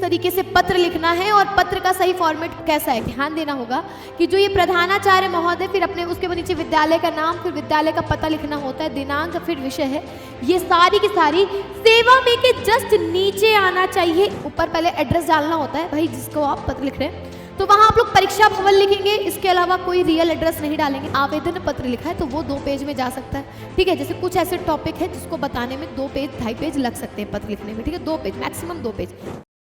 तरीके से पत्र लिखना है और पत्र का सही फॉर्मेट कैसा है। ध्यान देना होगा कि जो ये प्रधानाचार्य महोदय, फिर अपने उसके बाद नीचे विद्यालय का नाम, फिर विद्यालय का पता लिखना होता है, दिनांक, फिर विषय है। ये सारी की सारी सेवा में के जस्ट नीचे आना चाहिए। ऊपर पहले एड्रेस डालना होता है भाई जिसको आप पत्र लिख रहे हैं, तो वहाँ आप लोग परीक्षा भवन लिखेंगे। इसके अलावा कोई रियल एड्रेस नहीं डालेंगे। आवेदन पत्र लिखा है तो वो 2 पेज में जा सकता है, ठीक है। जैसे कुछ ऐसे टॉपिक है जिसको बताने में 2 पेज 2.5 पेज लग सकते हैं पत्र लिखने में, ठीक है। 2 पेज मैक्सिमम 2 पेज।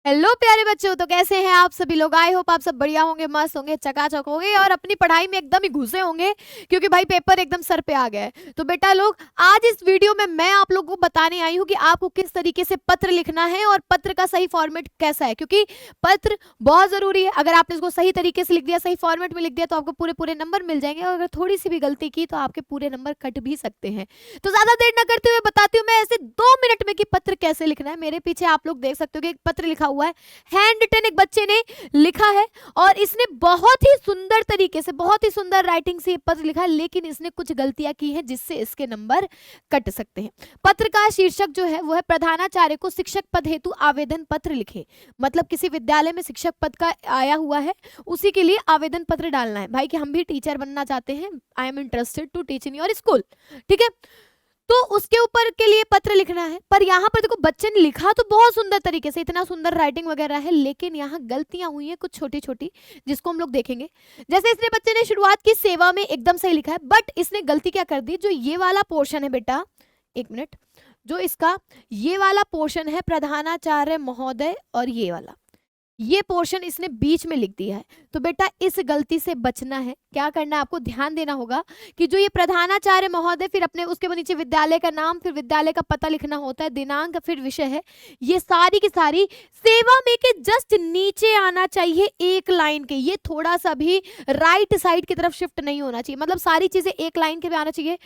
हेलो प्यारे बच्चों, तो कैसे हैं आप सभी लोग? आई होप आप सब बढ़िया होंगे, मस्त होंगे, चकाचक होंगे और अपनी पढ़ाई में एकदम ही घुसे होंगे, क्योंकि भाई पेपर एकदम सर पे आ गया है। तो बेटा लोग, आज इस वीडियो में मैं आप लोगों को बताने आई हूँ कि आपको किस तरीके से पत्र लिखना है और पत्र का सही फॉर्मेट कैसा है, क्योंकि पत्र बहुत जरूरी है। अगर आपने इसको सही तरीके से लिख दिया, सही फॉर्मेट में लिख दिया, तो आपको पूरे पूरे नंबर मिल जाएंगे, और अगर थोड़ी सी भी गलती की तो आपके पूरे नंबर कट भी सकते हैं। तो ज्यादा देर न करते हुए बताती हूँ मैं ऐसे 2 मिनट में कि पत्र कैसे लिखना है। मेरे पीछे आप लोग देख सकते हो कि एक पत्र लिखा हुआ है, हैंड रिटन एक बच्चे ने लिखा है, और इसने बहुत ही सुंदर तरीके से, बहुत ही सुंदर राइटिंग से पत्र लिखा है, लेकिन इसने कुछ गलतियां की हैं जिससे इसके नंबर कट सकते हैं। पत्र का शीर्षक जो है वो है प्रधानाचार्य को शिक्षक पद हेतु आवेदन पत्र लिखे। मतलब किसी विद्यालय में शिक्षक पद का आया हुआ है, उसी के लिए आवेदन पत्र डालना है भाई कि हम भी टीचर बनना चाहते हैं, I am interested to teach in your school, ठीक है। तो उसके ऊपर के लिए पत्र लिखना है। पर यहाँ पर देखो बच्चे ने लिखा तो बहुत सुंदर तरीके से, इतना सुंदर राइटिंग वगैरह है, लेकिन यहाँ गलतियां हुई हैं कुछ छोटी छोटी, जिसको हम लोग देखेंगे। जैसे इसने बच्चे ने शुरुआत की सेवा में, एकदम सही लिखा है, बट इसने गलती क्या कर दी, जो ये वाला पोर्शन है बेटा, 1 मिनट, जो इसका ये वाला पोर्शन है प्रधानाचार्य महोदय, और ये पोर्शन इसने बीच में लिख दिया है। तो बेटा इस गलती से बचना है। क्या करना है आपको, ध्यान देना होगा कि जो ये प्रधानाचार्य महोदय, फिर अपने उसके बाद नीचे विद्यालय का नाम, फिर विद्यालय का पता लिखना होता है, दिनांक, फिर विषय है। ये सारी की सारी सेवा में के जस्ट नीचे आना चाहिए, एक लाइन के। ये थोड़ा सा भी राइट साइड की तरफ शिफ्ट नहीं होना चाहिए। मतलब सारी चीजें एक लाइन के भी आना चाहिए।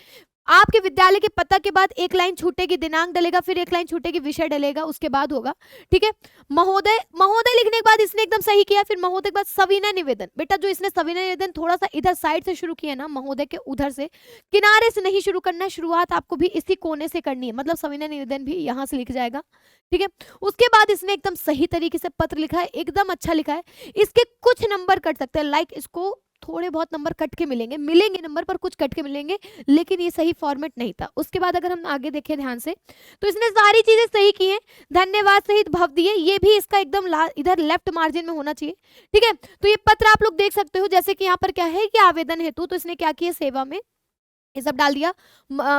आपके विद्यालय के पता के बाद एक लाइन छूटेगी, दिनांक डलेगा, फिर एक लाइन छूटेगी, विषय डलेगा, उसके बाद होगा, ठीक है। महोदय, महोदय लिखने के बाद इसने एकदम सही किया। फिर महोदय के बाद सविनय निवेदन। बेटा जो इसने सविनय निवेदन थोड़ा सा इधर साइड से शुरू किया ना, महोदय के उधर से, किनारे से नहीं शुरू करना है, शुरुआत आपको भी इसी कोने से करनी है। मतलब सविनय निवेदन भी यहाँ से लिख जाएगा, ठीक है। उसके बाद इसने एकदम सही तरीके से पत्र लिखा है, एकदम अच्छा लिखा है। इसके कुछ नंबर कट सकते हैं, लाइक इसको थोड़े बहुत नंबर कट के मिलेंगे नंबर पर, कुछ कट के मिलेंगे, लेकिन ये सही फॉर्मेट नहीं था। उसके बाद अगर हम आगे देखें ध्यान से, तो इसने सारी चीजें सही की हैं, धन्यवाद सहित भव दिए, ये भी इसका एकदम इधर लेफ्ट मार्जिन में होना चाहिए, ठीक है। तो ये पत्र आप लोग देख सकते हो, जैसे कि यहाँ पर क्या है कि आवेदन हेतु, तो इसने क्या किया, सेवा में ये सब डाल दिया,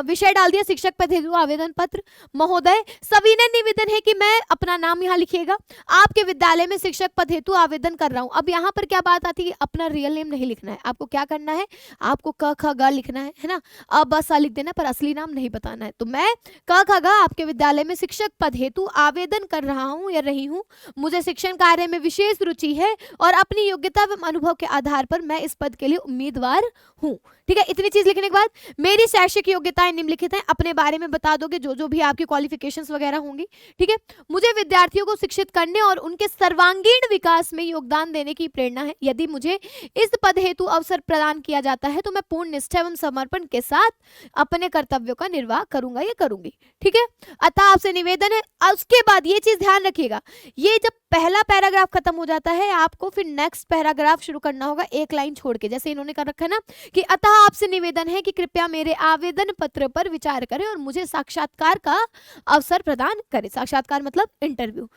विषय डाल दिया, शिक्षक पद हेतु आवेदन पत्र। महोदय, सविनय निवेदन है कि मैं अपना नाम यहाँ लिखिएगा, आपके विद्यालय में शिक्षक पद हेतु आवेदन कर रहा हूँ। अब यहाँ पर क्या बात आती है, अपना रियल नेम नहीं लिखना है। आपको क्या करना है, आपको क ख ग लिखना है ना, अब बस लिख देना, पर असली नाम नहीं बताना है। तो मैं क ख ग आपके विद्यालय में शिक्षक पद हेतु आवेदन कर रहा हूँ या रही हूँ, मुझे शिक्षण कार्य में विशेष रुचि है और अपनी योग्यता एवं अनुभव के आधार पर मैं इस पद के लिए उम्मीदवार हूँ, ठीक है। इतनी चीज लिखने के बाद मेरी शैक्षिक योग्यताएं निम्नलिखित हैं, अपने बारे में बता दोगे जो जो भी आपकी क्वालिफिकेशंस वगैरह होंगी, ठीक है। मुझे विद्यार्थियों को शिक्षित करने और उनके सर्वांगीण विकास में योगदान देने की प्रेरणा है। यदि मुझे इस पद हेतु अवसर प्रदान किया जाता है तो मैं पूर्ण निष्ठा एवं समर्पण के साथ अपने कर्तव्यों का निर्वाह करूंगा या करूंगी, ठीक है। अतः आपसे निवेदन है। उसके बाद ये चीज ध्यान रखिएगा, ये जब पहला पैराग्राफ खत्म हो जाता है, आपको फिर नेक्स्ट पैराग्राफ शुरू करना होगा एक लाइन छोड़ के। जैसे इन्होंने कर रखा है ना कि अतः आपसे निवेदन है कि कृपया मेरे आवेदन पत्र पर विचार करें और मुझे साक्षात्कार का अवसर प्रदान करें। साक्षात्कार मतलब इंटरव्यू।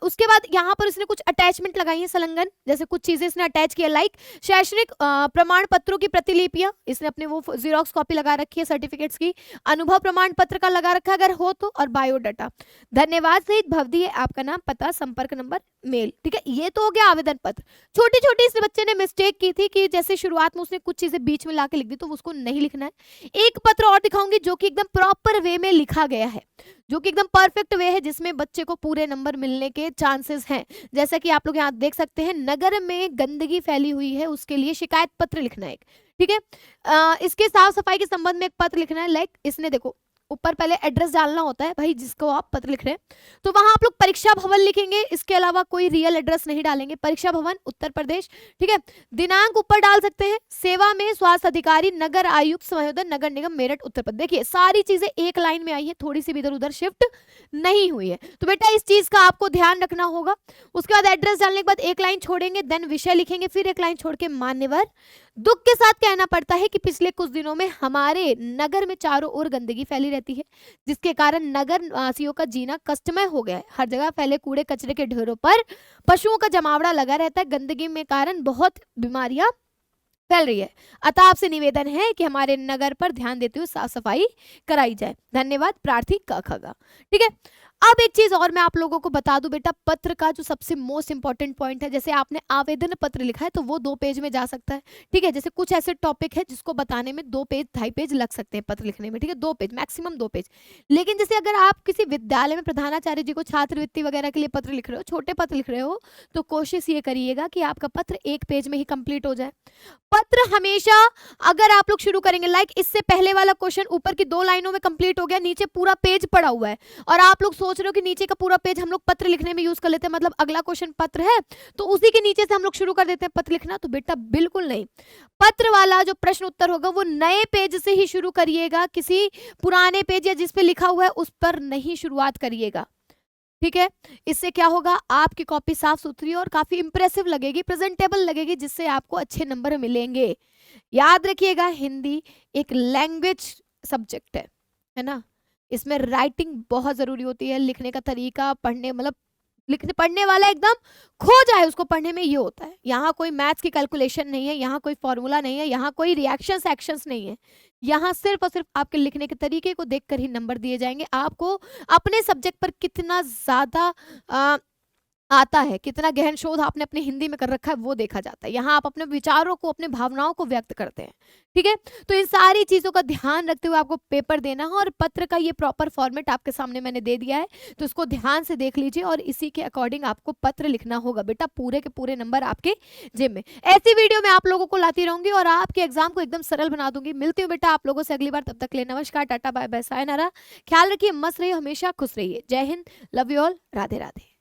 उसके बाद यहाँ पर इसने कुछ अटैचमेंट लगाई है, संलग्न, जैसे कुछ चीजें इसने अटैच किया, लाइक शैक्षणिक प्रमाण पत्रों की प्रतिलिपियां, इसने अपने वो जीरोक्स कॉपी लगा रखी है सर्टिफिकेट्स की, अनुभव प्रमाण पत्र का लगा रखा अगर हो तो, और बायोडाटा, धन्यवाद सहित भवदी है, आपका नाम, पता, संपर्क नंबर, मेल, ठीक है। ये तो हो गया आवेदन पत्र। छोटी छोटी इस बच्चे ने मिस्टेक की थी कि जैसे शुरुआत में उसने कुछ चीजें बीच में लाके लिख दी, तो उसको नहीं लिखना है। एक पत्र और दिखाऊंगी जो कि एकदम प्रॉपर वे में लिखा गया है, जो कि एकदम परफेक्ट वे है, जिसमें बच्चे को पूरे नंबर मिलने के चांसेस हैं। जैसा कि आप लोग यहाँ देख सकते हैं, नगर में गंदगी फैली हुई है, उसके लिए शिकायत पत्र लिखना है, ठीक है। इसके साफ सफाई के संबंध में एक पत्र लिखना है, लाइक इसने देखो ऊपर पहले एड्रेस डालना होता है भाई जिसको आप पत्र लिख रहे हैं, तो वहां आप लोग परीक्षा भवन लिखेंगे, इसके अलावा कोई रियल एड्रेस नहीं डालेंगे, परीक्षा भवन उत्तर प्रदेश, ठीक है। दिनांक ऊपर डाल सकते हैं, सेवा में स्वास्थ्य अधिकारी नगर आयुक्त समायोजन नगर निगम मेरठ उत्तर प्रदेश। देखिए सारी चीजें एक लाइन में आई है, थोड़ी सी भी इधर उधर शिफ्ट नहीं हुई है, तो बेटा इस चीज का आपको ध्यान रखना होगा। उसके बाद एड्रेस डालने के बाद एक लाइन छोड़ेंगे, देन विषय लिखेंगे, फिर एक लाइन छोड़ के मान्यवर। दुख के साथ कहना पड़ता है कि पिछले कुछ दिनों में हमारे नगर में चारों ओर गंदगी फैली रहती है, जिसके कारण नगर वासियों का जीना कष्टमय हो गया है। हर जगह फैले कूड़े कचरे के ढेरों पर पशुओं का जमावड़ा लगा रहता है, गंदगी में कारण बहुत बीमारियां फैल रही है। अतः आपसे निवेदन है कि हमारे नगर पर ध्यान देते हुए साफ सफाई कराई जाए। धन्यवाद। प्रार्थी क ख ग। ठीक है, अब एक चीज और मैं आप लोगों को बता दूं बेटा, पत्र का जो सबसे मोस्ट इंपॉर्टेंट पॉइंट है, जैसे आपने आवेदन पत्र लिखा है तो वो 2 पेज में जा सकता है, ठीक है। जैसे कुछ ऐसे टॉपिक है जिसको बताने में 2 पेज 2.5 पेज लग सकते हैं पत्र लिखने में, ठीक है, 2 पेज मैक्सिमम 2 पेज। लेकिन जैसे अगर आप किसी विद्यालय में प्रधानाचार्य जी को छात्रवृत्ति वगैरह के लिए पत्र लिख रहे हो, छोटे पत्र लिख रहे हो, तो कोशिश ये करिएगा कि आपका पत्र 1 पेज में ही कंप्लीट हो जाए। पत्र हमेशा अगर आप लोग शुरू करेंगे, लाइक इससे पहले वाला क्वेश्चन ऊपर की 2 लाइनों में कंप्लीट हो गया, नीचे पूरा पेज पड़ा हुआ है, और आप लोग सोच रहे हो कि नीचे का पूरा पेज हम लोग पत्र लिखने में यूज कर लेते हैं, मतलब अगला क्वेश्चन पत्र है तो उसी के नीचे से हम लोग शुरू कर देते हैं पत्र लिखना, तो बेटा बिल्कुल नहीं। पत्र वाला जो प्रश्न उत्तर होगा वो नए पेज से ही शुरू करिएगा, किसी पुराने पेज या जिस पे लिखा हुआ है उस पर नहीं शुरुआत करिएगा, ठीक है। इससे क्या होगा, आपकी कॉपी साफ सुथरी और काफी इंप्रेसिव लगेगी, प्रेजेंटेबल लगेगी, जिससे आपको अच्छे नंबर मिलेंगे। याद रखिएगा, हिंदी एक लैंग्वेज सब्जेक्ट है ना, इसमें राइटिंग बहुत जरूरी होती है, लिखने का तरीका, पढ़ने मतलब लिखने पढ़ने वाला एकदम खो जाए उसको पढ़ने में, ये होता है। यहाँ कोई मैथ्स की कैलकुलेशन नहीं है, यहाँ कोई फॉर्मूला नहीं है, यहाँ कोई रिएक्शंस एक्शंस नहीं है, यहाँ सिर्फ और सिर्फ आपके लिखने के तरीके को देखकर ही नंबर दिए जाएंगे। आपको अपने सब्जेक्ट पर कितना ज्यादा आता है, कितना गहन शोध आपने अपने हिंदी में कर रखा है वो देखा जाता है। यहाँ आप अपने विचारों को, अपने भावनाओं को व्यक्त करते हैं, ठीक है। तो इन सारी चीजों का ध्यान रखते हुए आपको पेपर देना है, और पत्र का ये प्रॉपर फॉर्मेट आपके सामने मैंने दे दिया है, तो इसको ध्यान से देख लीजिए और इसी के अकॉर्डिंग आपको पत्र लिखना होगा बेटा, पूरे के पूरे नंबर आपके जेब में। ऐसी वीडियो मैं आप लोगों को लाती रहूंगी और आपके एग्जाम को एकदम सरल बना दूंगी। मिलती हूँ बेटा आप लोगों से अगली बार, तब तक ले नमस्कार, टाटा बाय बाय, सायनारा। ख्याल रखिए, मस्त रहिए, हमेशा खुश रहिए। जय Hind, love you all, Radhe Radhe.